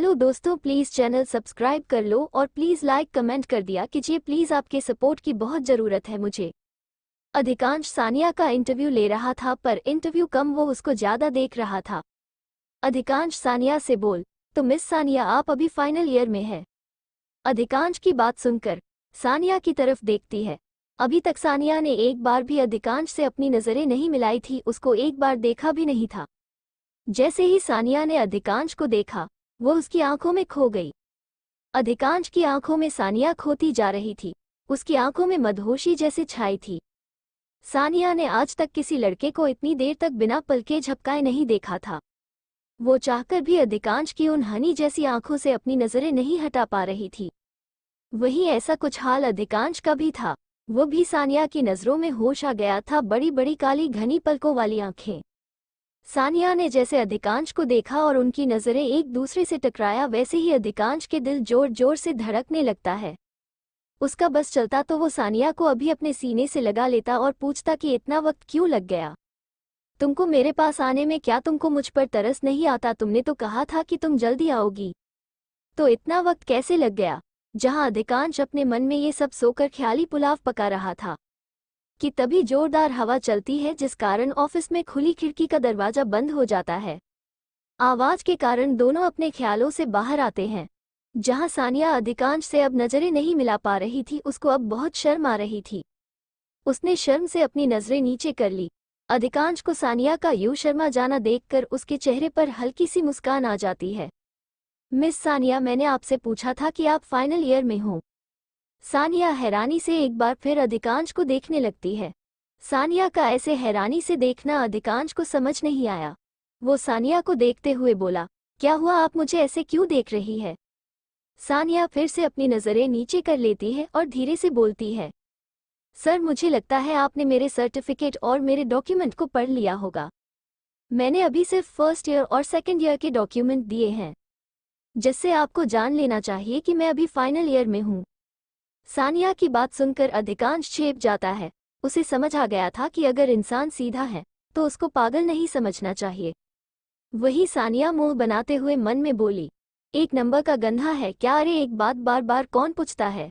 Hello दोस्तों, please channel subscribe कर लो और प्लीज़ लाइक कमेंट कर दिया कीजिए। प्लीज़ आपके सपोर्ट की बहुत ज़रूरत है मुझे। अधिकांश सानिया का इंटरव्यू ले रहा था, पर इंटरव्यू कम वो उसको ज़्यादा देख रहा था। अधिकांश सानिया से बोल, तो मिस सानिया आप अभी फाइनल ईयर में है। अधिकांश की बात सुनकर सानिया की तरफ देखती है। अभी तक सानिया ने एक बार भी अधिकांश से अपनी नज़रें नहीं मिलाई थी, उसको एक बार देखा भी नहीं था। जैसे ही सानिया ने अधिकांश को देखा, वो उसकी आंखों में खो गई। अधिकांश की आंखों में सानिया खोती जा रही थी, उसकी आंखों में मदहोशी जैसे छाई थी। सानिया ने आज तक किसी लड़के को इतनी देर तक बिना पलके झपकाए नहीं देखा था। वो चाहकर भी अधिकांश की उन हनी जैसी आंखों से अपनी नजरें नहीं हटा पा रही थी। वहीं ऐसा कुछ हाल अधिकांश का भी था। वो भी सानिया की नजरों में होश आ गया था। बड़ी बड़ी काली घनी पलकों वाली आंखें। सानिया ने जैसे अधिकांश को देखा और उनकी नजरें एक दूसरे से टकराया, वैसे ही अधिकांश के दिल जोर जोर से धड़कने लगता है। उसका बस चलता तो वो सानिया को अभी अपने सीने से लगा लेता और पूछता कि इतना वक्त क्यों लग गया तुमको मेरे पास आने में? क्या तुमको मुझ पर तरस नहीं आता? तुमने तो कहा था कि तुम जल्दी आओगी, तो इतना वक्त कैसे लग गया? जहां अधिकांश अपने मन में ये सब सोकर ख्याली पुलाव पका रहा था कि तभी जोरदार हवा चलती है, जिस कारण ऑफिस में खुली खिड़की का दरवाजा बंद हो जाता है। आवाज के कारण दोनों अपने ख्यालों से बाहर आते हैं। जहां सानिया अधिकांश से अब नजरें नहीं मिला पा रही थी, उसको अब बहुत शर्म आ रही थी। उसने शर्म से अपनी नजरें नीचे कर ली। अधिकांश को सानिया का यूं शर्मा जाना देखकर उसके चेहरे पर हल्की सी मुस्कान आ जाती है। मिस सानिया, मैंने आपसे पूछा था कि आप फाइनल ईयर में हो। सानिया हैरानी से एक बार फिर अधिकांश को देखने लगती है। सानिया का ऐसे हैरानी से देखना अधिकांश को समझ नहीं आया। वो सानिया को देखते हुए बोला, क्या हुआ, आप मुझे ऐसे क्यों देख रही है? सानिया फिर से अपनी नज़रें नीचे कर लेती है और धीरे से बोलती है, सर मुझे लगता है आपने मेरे सर्टिफिकेट और मेरे डॉक्यूमेंट को पढ़ लिया होगा। मैंने अभी सिर्फ फर्स्ट ईयर और सेकेंड ईयर के डॉक्यूमेंट दिए हैं, जिससे आपको जान लेना चाहिए कि मैं अभी फाइनल ईयर में हूँ। सानिया की बात सुनकर अधिकांश चेप जाता है। उसे समझ आ गया था कि अगर इंसान सीधा है तो उसको पागल नहीं समझना चाहिए। वही सानिया मुंह बनाते हुए मन में बोली, एक नंबर का गंधा है क्या? अरे एक बात बार बार कौन पूछता है?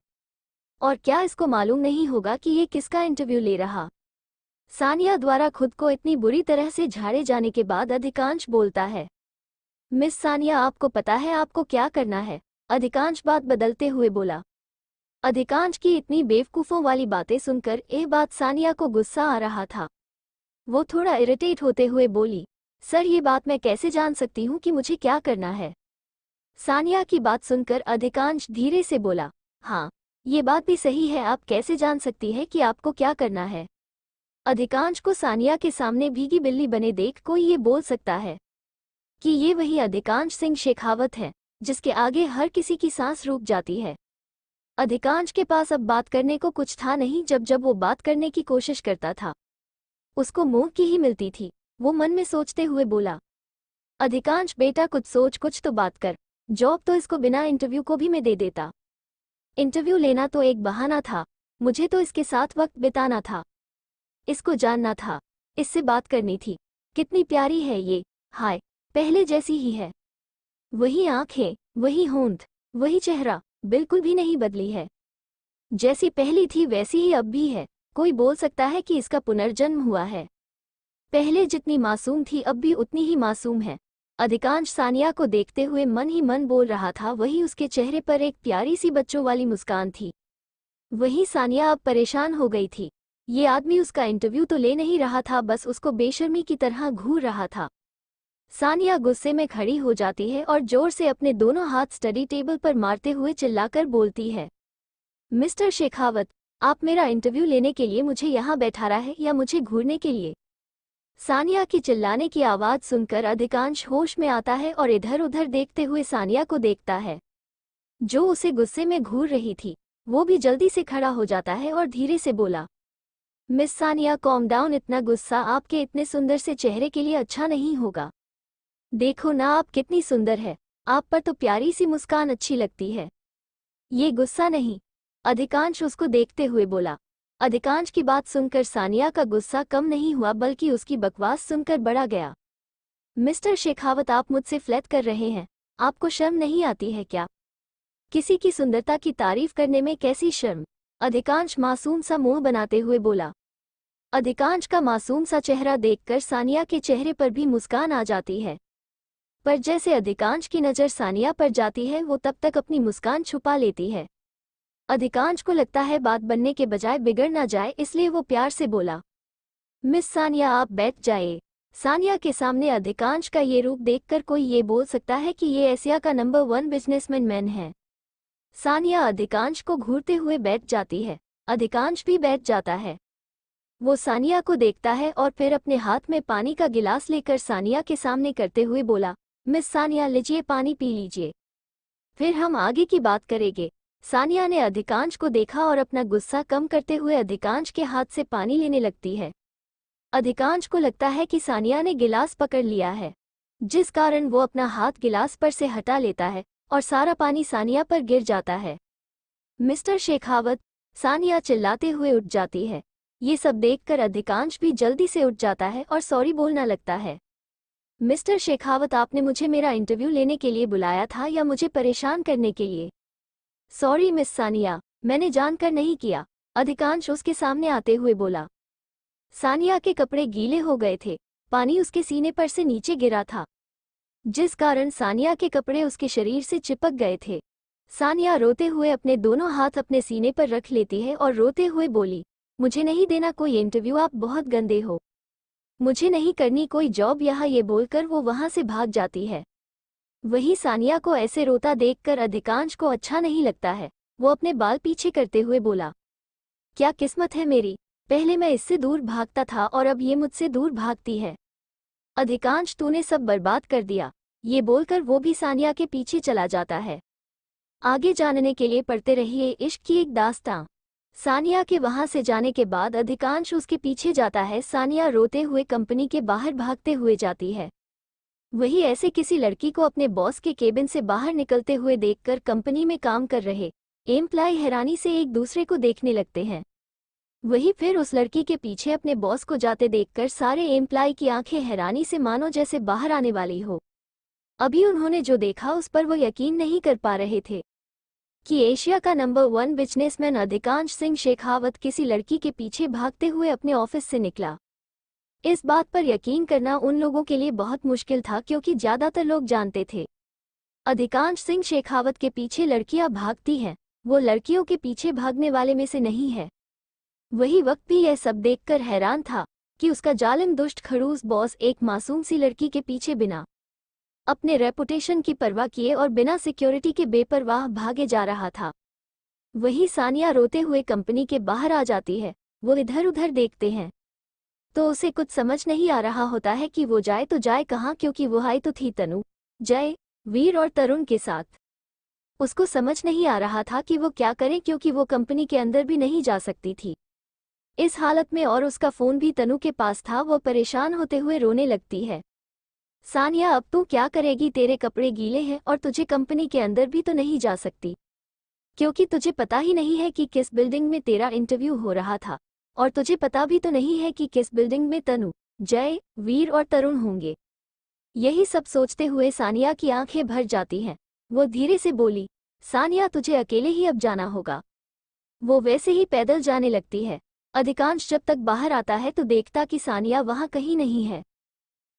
और क्या इसको मालूम नहीं होगा कि ये किसका इंटरव्यू ले रहा? सानिया द्वारा खुद को इतनी बुरी तरह से झाड़े जाने के बाद अधिकांश बोलता है, मिस सानिया आपको पता है आपको क्या करना है? अधिकांश बात बदलते हुए बोला। अधिकांश की इतनी बेवकूफ़ों वाली बातें सुनकर यह बात सानिया को गुस्सा आ रहा था। वो थोड़ा इरिटेट होते हुए बोली, सर ये बात मैं कैसे जान सकती हूँ कि मुझे क्या करना है? सानिया की बात सुनकर अधिकांश धीरे से बोला, हाँ ये बात भी सही है, आप कैसे जान सकती है कि आपको क्या करना है? अधिकांश को सानिया के सामने भीगी बिल्ली बने देख कोई ये बोल सकता है कि ये वही अधिकांश सिंह शेखावत है जिसके आगे हर किसी की सांस रुक जाती है। अधिकांश के पास अब बात करने को कुछ था नहीं। जब वो बात करने की कोशिश करता था, उसको मुंह की ही मिलती थी। वो मन में सोचते हुए बोला, अधिकांश बेटा कुछ सोच, कुछ तो बात कर। जॉब तो इसको बिना इंटरव्यू को भी मैं दे देता। इंटरव्यू लेना तो एक बहाना था, मुझे तो इसके साथ वक्त बिताना था, इसको जानना था, इससे बात करनी थी। कितनी प्यारी है ये, हाय पहले जैसी ही है। वही आंखें, वही होंठ, वही चेहरा, बिल्कुल भी नहीं बदली है। जैसी पहली थी वैसी ही अब भी है। कोई बोल सकता है कि इसका पुनर्जन्म हुआ है? पहले जितनी मासूम थी अब भी उतनी ही मासूम है। अधिकांश सानिया को देखते हुए मन ही मन बोल रहा था। वही उसके चेहरे पर एक प्यारी सी बच्चों वाली मुस्कान थी। वही सानिया अब परेशान हो गई थी। ये आदमी उसका इंटरव्यू तो ले नहीं रहा था, बस उसको बेशर्मी की तरह घूर रहा था। सानिया गुस्से में खड़ी हो जाती है और जोर से अपने दोनों हाथ स्टडी टेबल पर मारते हुए चिल्लाकर बोलती है, मिस्टर शेखावत, आप मेरा इंटरव्यू लेने के लिए मुझे यहाँ बैठा रहा है या मुझे घूरने के लिए? सानिया की चिल्लाने की आवाज़ सुनकर अधिकांश होश में आता है और इधर उधर देखते हुए सानिया को देखता है, जो उसे गुस्से में घूर रही थी। वो भी जल्दी से खड़ा हो जाता है और धीरे से बोला, मिस सानिया कॉम डाउन, इतना गुस्सा आपके इतने सुंदर से चेहरे के लिए अच्छा नहीं होगा। देखो ना आप कितनी सुंदर है, आप पर तो प्यारी सी मुस्कान अच्छी लगती है, ये गुस्सा नहीं। अधिकांश उसको देखते हुए बोला। अधिकांश की बात सुनकर सानिया का गुस्सा कम नहीं हुआ, बल्कि उसकी बकवास सुनकर बढ़ा गया। मिस्टर शेखावत, आप मुझसे फ्लर्ट कर रहे हैं? आपको शर्म नहीं आती है क्या? किसी की सुंदरता की तारीफ करने में कैसी शर्म? अधिकांश मासूम सा मुंह बनाते हुए बोला। अधिकांश का मासूम सा चेहरा देखकर सानिया के चेहरे पर भी मुस्कान आ जाती है, पर जैसे अधिकांश की नज़र सानिया पर जाती है वो तब तक अपनी मुस्कान छुपा लेती है। अधिकांश को लगता है बात बनने के बजाय बिगड़ ना जाए, इसलिए वो प्यार से बोला, मिस सानिया आप बैठ जाइए। सानिया के सामने अधिकांश का ये रूप देखकर कोई ये बोल सकता है कि ये एशिया का नंबर 1 बिजनेसमैन मैन है। सानिया अधिकांश को घूरते हुए बैठ जाती है। अधिकांश भी बैठ जाता है। वो सानिया को देखता है और फिर अपने हाथ में पानी का गिलास लेकर सानिया के सामने करते हुए बोला, मिस सानिया लीजिए पानी पी लीजिए, फिर हम आगे की बात करेंगे। सानिया ने अधिकांश को देखा और अपना गुस्सा कम करते हुए अधिकांश के हाथ से पानी लेने लगती है। अधिकांश को लगता है कि सानिया ने गिलास पकड़ लिया है, जिस कारण वो अपना हाथ गिलास पर से हटा लेता है और सारा पानी सानिया पर गिर जाता है। मिस्टर शेखावत, सानिया चिल्लाते हुए उठ जाती है। ये सब देखकर अधिकांश भी जल्दी से उठ जाता है और सॉरी बोलना लगता है। मिस्टर शेखावत, आपने मुझे मेरा इंटरव्यू लेने के लिए बुलाया था या मुझे परेशान करने के लिए? सॉरी मिस सानिया, मैंने जानकर नहीं किया, अधिकांश उसके सामने आते हुए बोला। सानिया के कपड़े गीले हो गए थे, पानी उसके सीने पर से नीचे गिरा था, जिस कारण सानिया के कपड़े उसके शरीर से चिपक गए थे। सानिया रोते हुए अपने दोनों हाथ अपने सीने पर रख लेती है और रोते हुए बोली, मुझे नहीं देना कोई इंटरव्यू, आप बहुत गंदे हो, मुझे नहीं करनी कोई जॉब यहाँ। ये बोलकर वो वहाँ से भाग जाती है। वही सानिया को ऐसे रोता देखकर अधिकांश को अच्छा नहीं लगता है। वो अपने बाल पीछे करते हुए बोला, क्या किस्मत है मेरी, पहले मैं इससे दूर भागता था और अब ये मुझसे दूर भागती है। अधिकांश, तूने सब बर्बाद कर दिया। ये बोलकर वो भी सानिया के पीछे चला जाता है। आगे जानने के लिए पढ़ते रहिए इश्क की एक दास्तां। सानिया के वहां से जाने के बाद अधिकांश उसके पीछे जाता है। सानिया रोते हुए कंपनी के बाहर भागते हुए जाती है। वही ऐसे किसी लड़की को अपने बॉस के केबिन से बाहर निकलते हुए देखकर कंपनी में काम कर रहे एम्प्लॉय हैरानी से एक दूसरे को देखने लगते हैं। वही फिर उस लड़की के पीछे अपने बॉस को जाते देखकर सारे एम्प्लॉय की आंखें हैरानी से मानो जैसे बाहर आने वाली हो। अभी उन्होंने जो देखा उस पर वो यकीन नहीं कर पा रहे थे कि एशिया का नंबर 1 बिजनेसमैन अधिकांश सिंह शेखावत किसी लड़की के पीछे भागते हुए अपने ऑफिस से निकला। इस बात पर यकीन करना उन लोगों के लिए बहुत मुश्किल था, क्योंकि ज्यादातर लोग जानते थे अधिकांश सिंह शेखावत के पीछे लड़कियां भागती हैं, वो लड़कियों के पीछे भागने वाले में से नहीं है। वही वक्त भी यह सब देखकर हैरान था कि उसका जालिम दुष्ट खड़ूस बॉस एक मासूम सी लड़की के पीछे बिना अपने रेपुटेशन की परवाह किए और बिना सिक्योरिटी के बेपरवाह भागे जा रहा था। वही सानिया रोते हुए कंपनी के बाहर आ जाती है। वो इधर उधर देखते हैं तो उसे कुछ समझ नहीं आ रहा होता है कि वो जाए तो जाए कहाँ, क्योंकि वो आई तो थी तनु, जय, वीर और तरुण के साथ। उसको समझ नहीं आ रहा था कि वो क्या करे, क्योंकि वो कंपनी के अंदर भी नहीं जा सकती थी इस हालत में, और उसका फ़ोन भी तनु के पास था। वो परेशान होते हुए रोने लगती है। सानिया, अब तू क्या करेगी, तेरे कपड़े गीले हैं और तुझे कंपनी के अंदर भी तो नहीं जा सकती, क्योंकि तुझे पता ही नहीं है कि किस बिल्डिंग में तेरा इंटरव्यू हो रहा था, और तुझे पता भी तो नहीं है कि किस बिल्डिंग में तनु, जय, वीर और तरुण होंगे। यही सब सोचते हुए सानिया की आंखें भर जाती हैं। वो धीरे से बोली, सानिया तुझे अकेले ही अब जाना होगा। वो वैसे ही पैदल जाने लगती है। अधिकांश जब तक बाहर आता है तो देखता कि सानिया वहाँ कहीं नहीं है।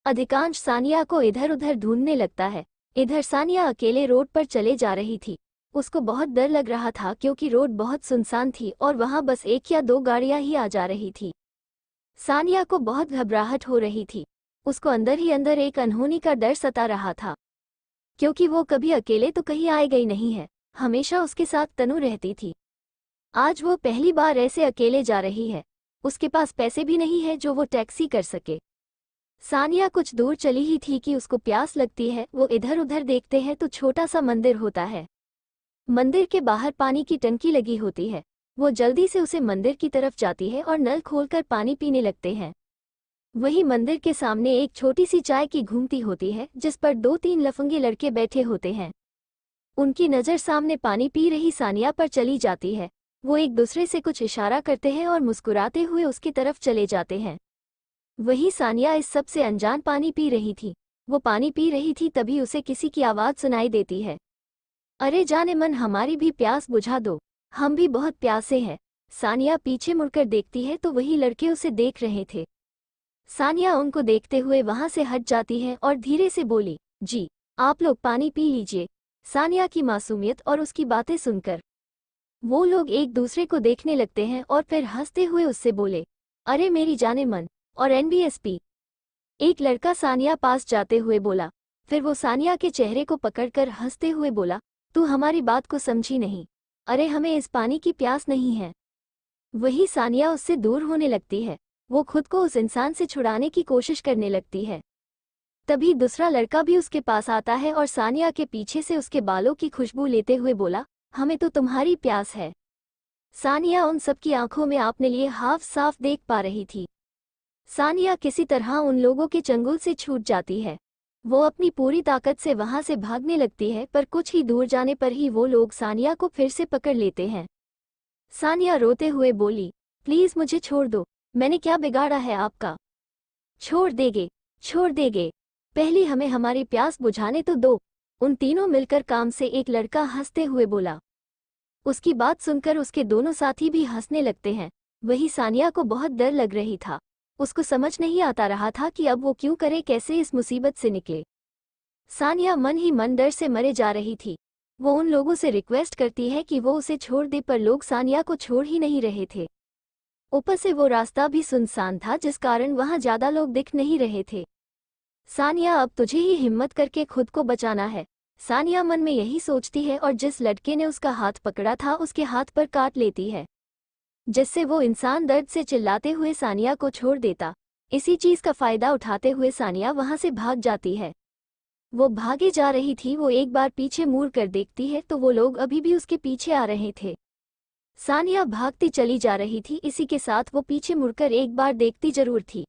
अधिकांश सानिया को इधर उधर ढूंढने लगता है। इधर सानिया अकेले रोड पर चले जा रही थी। उसको बहुत डर लग रहा था, क्योंकि रोड बहुत सुनसान थी और वहाँ बस 1 या 2 गाड़ियाँ ही आ जा रही थी। सानिया को बहुत घबराहट हो रही थी। उसको अंदर ही अंदर एक अनहोनी का डर सता रहा था, क्योंकि वो कभी अकेले तो कहीं आई गई नहीं है, हमेशा उसके साथ तनु रहती थी। आज वो पहली बार ऐसे अकेले जा रही है। उसके पास पैसे भी नहीं है जो वो टैक्सी कर सके। सानिया कुछ दूर चली ही थी कि उसको प्यास लगती है। वो इधर उधर देखते हैं तो छोटा सा मंदिर होता है। मंदिर के बाहर पानी की टंकी लगी होती है। वो जल्दी से उसे मंदिर की तरफ जाती है और नल खोलकर पानी पीने लगते हैं। वही मंदिर के सामने एक छोटी सी चाय की घूमती होती है, जिस पर 2-3 लफंगे लड़के बैठे होते हैं। उनकी नज़र सामने पानी पी रही सानिया पर चली जाती है। वो एक दूसरे से कुछ इशारा करते हैं और मुस्कुराते हुए उसकी तरफ चले जाते हैं। वही सानिया इस सब से अनजान पानी पी रही थी। वो पानी पी रही थी, तभी उसे किसी की आवाज़ सुनाई देती है। अरे जाने मन, हमारी भी प्यास बुझा दो, हम भी बहुत प्यासे हैं। सानिया पीछे मुड़कर देखती है तो वही लड़के उसे देख रहे थे। सानिया उनको देखते हुए वहां से हट जाती है और धीरे से बोली, जी आप लोग पानी पी लीजिए। सानिया की मासूमियत और उसकी बातें सुनकर वो लोग एक दूसरे को देखने लगते हैं और फिर हंसते हुए उससे बोले, अरे मेरी जाने मन और एनबीएसपी। एक लड़का सानिया पास जाते हुए बोला। फिर वो सानिया के चेहरे को पकड़कर हंसते हुए बोला, तू हमारी बात को समझी नहीं। अरे हमें इस पानी की प्यास नहीं है। वही सानिया उससे दूर होने लगती है। वो खुद को उस इंसान से छुड़ाने की कोशिश करने लगती है। तभी दूसरा लड़का भी उसके पास आता है और सानिया के पीछे से उसके बालों की खुशबू लेते हुए बोला, हमें तो तुम्हारी प्यास है। सानिया उन सबकी आंखों में आपने लिए हाफ साफ देख पा रही थी। सानिया किसी तरह उन लोगों के चंगुल से छूट जाती है। वो अपनी पूरी ताकत से वहां से भागने लगती है, पर कुछ ही दूर जाने पर ही वो लोग सानिया को फिर से पकड़ लेते हैं। सानिया रोते हुए बोली, प्लीज मुझे छोड़ दो, मैंने क्या बिगाड़ा है आपका। छोड़ देगे, छोड़ देगे, पहले हमें हमारी प्यास बुझाने तो दो। उन तीनों मिलकर काम से एक लड़का हंसते हुए बोला। उसकी बात सुनकर उसके दोनों साथी भी हंसने लगते हैं। वही सानिया को बहुत डर लग रही था। उसको समझ नहीं आता रहा था कि अब वो क्यों करे, कैसे इस मुसीबत से निकले। सानिया मन ही मन डर से मरे जा रही थी। वो उन लोगों से रिक्वेस्ट करती है कि वो उसे छोड़ दे, पर लोग सानिया को छोड़ ही नहीं रहे थे। ऊपर से वो रास्ता भी सुनसान था, जिस कारण वहां ज्यादा लोग दिख नहीं रहे थे। सानिया, अब तुझे ही हिम्मत करके खुद को बचाना है। सानिया मन में यही सोचती है और जिस लड़के ने उसका हाथ पकड़ा था उसके हाथ पर काट लेती है, जिससे वो इंसान दर्द से चिल्लाते हुए सानिया को छोड़ देता। इसी चीज का फायदा उठाते हुए सानिया वहां से भाग जाती है। वो भागे जा रही थी, वो एक बार पीछे मुड़ कर देखती है तो वो लोग अभी भी उसके पीछे आ रहे थे। सानिया भागती चली जा रही थी, इसी के साथ वो पीछे मुड़कर एक बार देखती जरूर थी।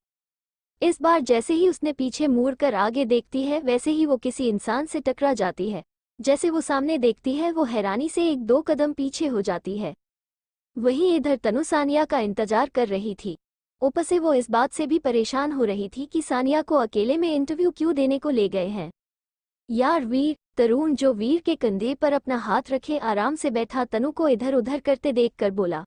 इस बार जैसे ही उसने पीछे मुड़कर आगे देखती है, वैसे ही वो किसी इंसान से टकरा जाती है। जैसे वो सामने देखती है, वो हैरानी से एक दो कदम पीछे हो जाती है। वहीं इधर तनु सानिया का इंतजार कर रही थी। ऊपर से वो इस बात से भी परेशान हो रही थी कि सानिया को अकेले में इंटरव्यू क्यों देने को ले गए हैं। यार वीर, तरुण जो वीर के कंधे पर अपना हाथ रखे आराम से बैठा तनु को इधर उधर करते देखकर बोला।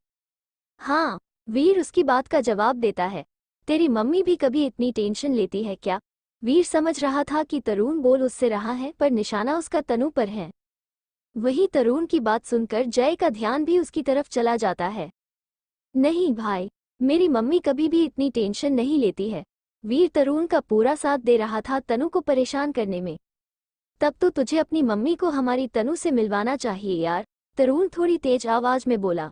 हाँ, वीर उसकी बात का जवाब देता है। तेरी मम्मी भी कभी इतनी टेंशन लेती है क्या। वीर समझ रहा था कि तरुण बोल उससे रहा है, पर निशाना उसका तनु पर है। वही तरुण की बात सुनकर जय का ध्यान भी उसकी तरफ चला जाता है। नहीं भाई, मेरी मम्मी कभी भी इतनी टेंशन नहीं लेती है। वीर तरुण का पूरा साथ दे रहा था तनु को परेशान करने में। तब तो तुझे अपनी मम्मी को हमारी तनु से मिलवाना चाहिए यार, तरुण थोड़ी तेज आवाज में बोला।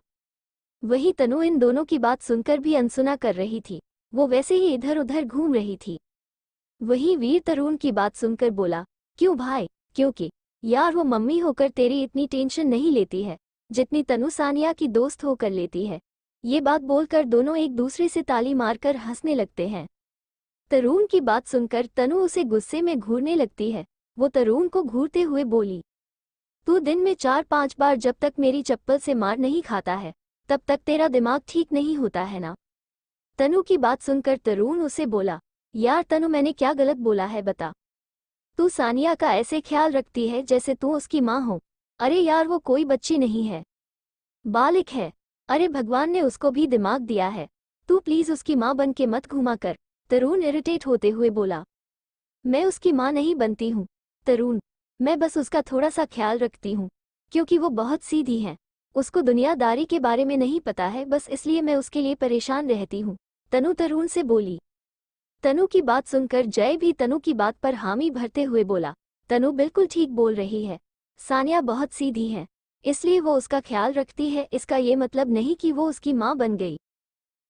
वही तनु इन दोनों की बात सुनकर भी अनसुना कर रही थी। वो वैसे ही इधर उधर घूम रही थी। वही वीर तरुण की बात सुनकर बोला, क्यों भाई, क्योंकि यार वो मम्मी होकर तेरी इतनी टेंशन नहीं लेती है जितनी तनु सानिया की दोस्त होकर लेती है। ये बात बोलकर दोनों एक दूसरे से ताली मारकर हंसने लगते हैं। तरुण की बात सुनकर तनु उसे गुस्से में घूरने लगती है। वो तरुण को घूरते हुए बोली, तू दिन में 4-5 बार जब तक मेरी चप्पल से मार नहीं खाता है, तब तक तेरा दिमाग ठीक नहीं होता है ना। तनु की बात सुनकर तरुण उसे बोला, यार तनु मैंने क्या गलत बोला है बता। तू सानिया का ऐसे ख्याल रखती है जैसे तू उसकी माँ हो। अरे यार वो कोई बच्ची नहीं है, बालिक है। अरे भगवान ने उसको भी दिमाग दिया है, तू प्लीज उसकी माँ बन के मत घुमा कर। तरुण इरिटेट होते हुए बोला, मैं उसकी माँ नहीं बनती हूँ तरुण, मैं बस उसका थोड़ा सा ख्याल रखती हूँ, क्योंकि वो बहुत सीधी है। उसको दुनियादारी के बारे में नहीं पता है, बस इसलिए मैं उसके लिए परेशान रहती हूँ, तनु तरुण से बोली। तनु की बात सुनकर जय भी तनु की बात पर हामी भरते हुए बोला, तनु बिल्कुल ठीक बोल रही है, सानिया बहुत सीधी है, इसलिए वो उसका ख्याल रखती है, इसका ये मतलब नहीं कि वो उसकी माँ बन गई।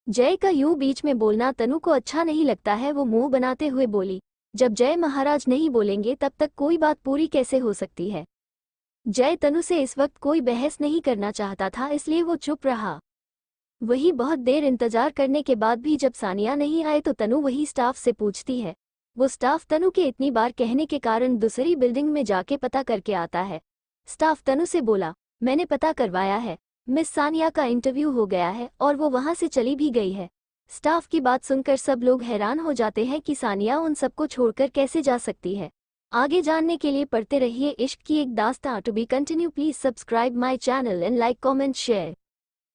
जय का यूं बीच में बोलना तनु को अच्छा नहीं लगता है। वो मुंह बनाते हुए बोली, जब जय महाराज नहीं बोलेंगे तब तक कोई बात पूरी कैसे हो सकती है। जय तनु से इस वक्त कोई बहस नहीं करना चाहता था, इसलिए वो चुप रहा। वही बहुत देर इंतजार करने के बाद भी जब सानिया नहीं आए तो तनु वही स्टाफ से पूछती है। वो स्टाफ तनु के इतनी बार कहने के कारण दूसरी बिल्डिंग में जाके पता करके आता है। स्टाफ तनु से बोला, मैंने पता करवाया है, मिस सानिया का इंटरव्यू हो गया है और वो वहां से चली भी गई है। स्टाफ की बात सुनकर सब लोग हैरान हो जाते हैं कि सानिया उन सबको छोड़कर कैसे जा सकती है। आगे जानने के लिए पढ़ते रहिए इश्क की एक दास्तां। To be continue, please subscribe my channel and like comment share.